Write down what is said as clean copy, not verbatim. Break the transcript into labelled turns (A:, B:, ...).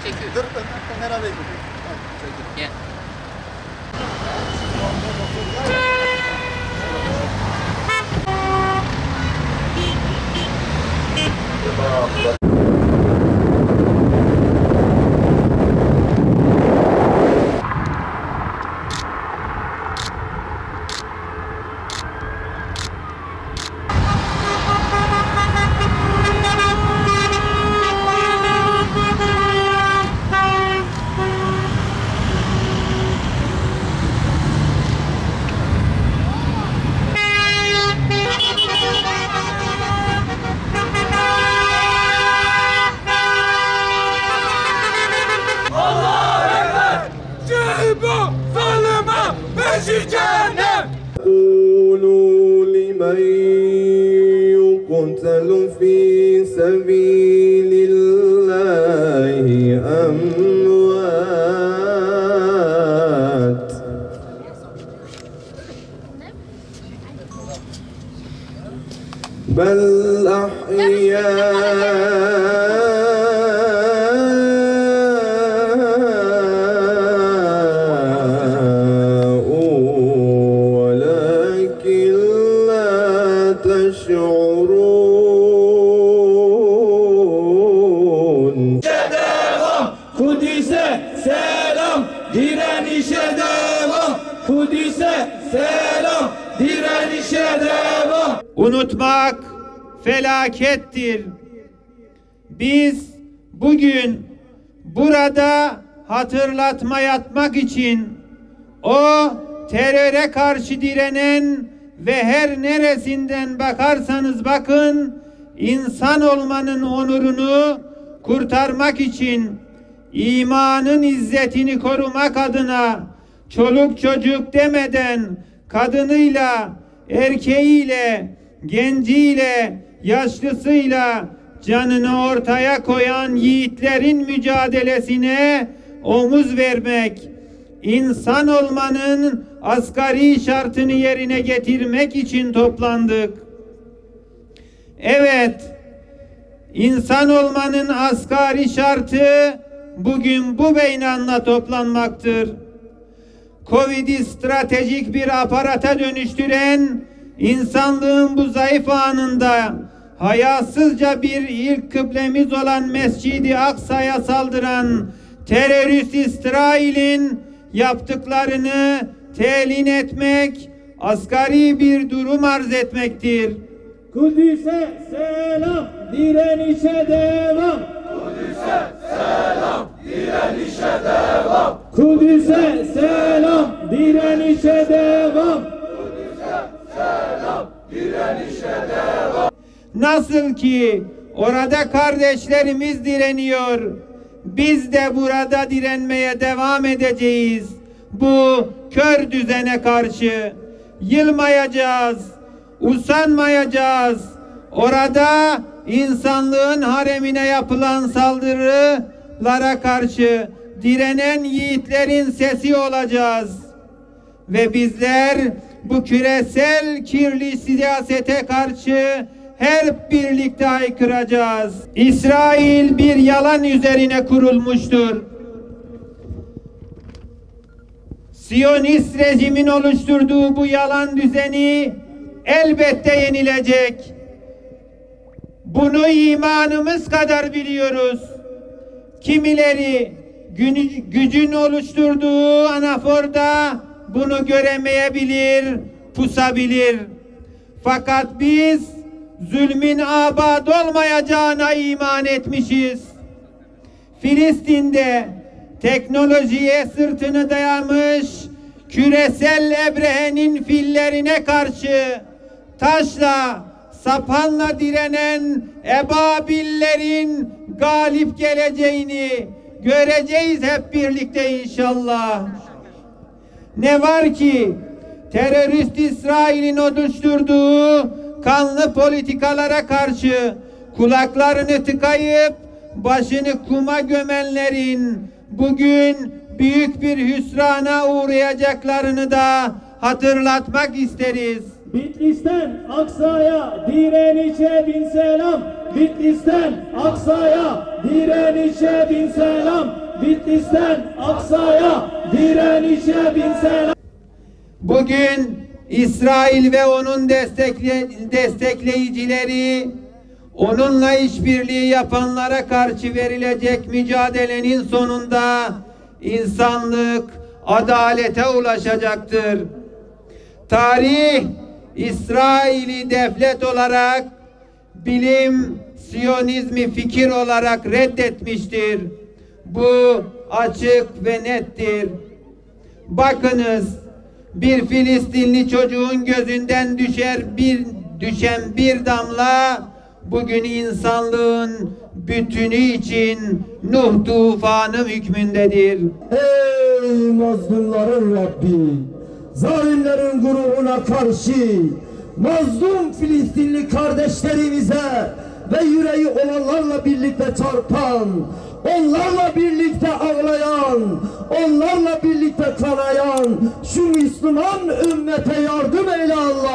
A: çekiyor.
B: Dur Ömer abi.
A: Gel.
C: قولوا لمن يقتل في سبيل الله أموات بل أحياء ولكن لا تشعرون.
D: Devam, Kudüs'e selam, direnişe devam. Kudüs'e selam, direnişe devam.
E: Unutmak felakettir. Biz bugün burada hatırlatma yapmak için o teröre karşı direnen ve her neresinden bakarsanız bakın insan olmanın onurunu kurtarmak için imanın izzetini korumak adına çoluk çocuk demeden kadınıyla, erkeğiyle, genciyle, yaşlısıyla canını ortaya koyan yiğitlerin mücadelesine omuz vermek, insan olmanın asgari şartını yerine getirmek için toplandık. Evet, insan olmanın asgari şartı bugün bu beyanla toplanmaktır. Covid'i stratejik bir aparata dönüştüren insanlığın bu zayıf anında hayasızca bir ilk kıblemiz olan Mescid-i Aksa'ya saldıran terörist İsrail'in yaptıklarını telin etmek, asgari bir durum arz etmektir.
D: Kudüs'e selam, direnişe devam. Kudüs'e selam, direnişe devam. Kudüs'e selam, direnişe devam. Kudüs'e selam, direnişe devam.
E: Nasıl ki orada kardeşlerimiz direniyor, biz de burada direnmeye devam edeceğiz. Bu kör düzene karşı yılmayacağız, usanmayacağız. Orada insanlığın haremine yapılan saldırılara karşı direnen yiğitlerin sesi olacağız. Ve bizler bu küresel kirli siyasete karşı hep birlikte haykıracağız. İsrail bir yalan üzerine kurulmuştur. Siyonist rejimin oluşturduğu bu yalan düzeni elbette yenilecek. Bunu imanımız kadar biliyoruz. Kimileri gücün oluşturduğu anaforda bunu göremeyebilir, pusabilir. Fakat biz zulmün abad olmayacağına iman etmişiz. Filistin'de teknolojiye sırtını dayamış küresel ebrehenin fillerine karşı taşla, sapanla direnen ebabillerin galip geleceğini göreceğiz hep birlikte inşallah. Ne var ki terörist İsrail'in oluşturduğu kanlı politikalara karşı kulaklarını tıkayıp başını kuma gömenlerin bugün büyük bir hüsrana uğrayacaklarını da hatırlatmak isteriz.
D: Bitlis'ten Aksa'ya direnişe bin selam. Bitlis'ten Aksa'ya direnişe bin selam. Bitlis'ten Aksa'ya direnişe bin selam.
E: Bugün İsrail ve onun destekleyicileri, onunla işbirliği yapanlara karşı verilecek mücadelenin sonunda insanlık adalete ulaşacaktır. Tarih İsrail'i devlet olarak, bilim Siyonizmi fikir olarak reddetmiştir. Bu açık ve nettir. Bakınız, bir Filistinli çocuğun gözünden düşen bir damla bugün insanlığın bütünü için Nuh tufanı hükmündedir.
A: Ey mazlumların Rabbi, zalimlerin grubuna karşı mazlum Filistinli kardeşlerimize ve yüreği olanlarla birlikte çarpan, onlarla birlikte ağlayan, onlarla birlikte kanayan şu Müslüman ümmete yardım eyle Allah.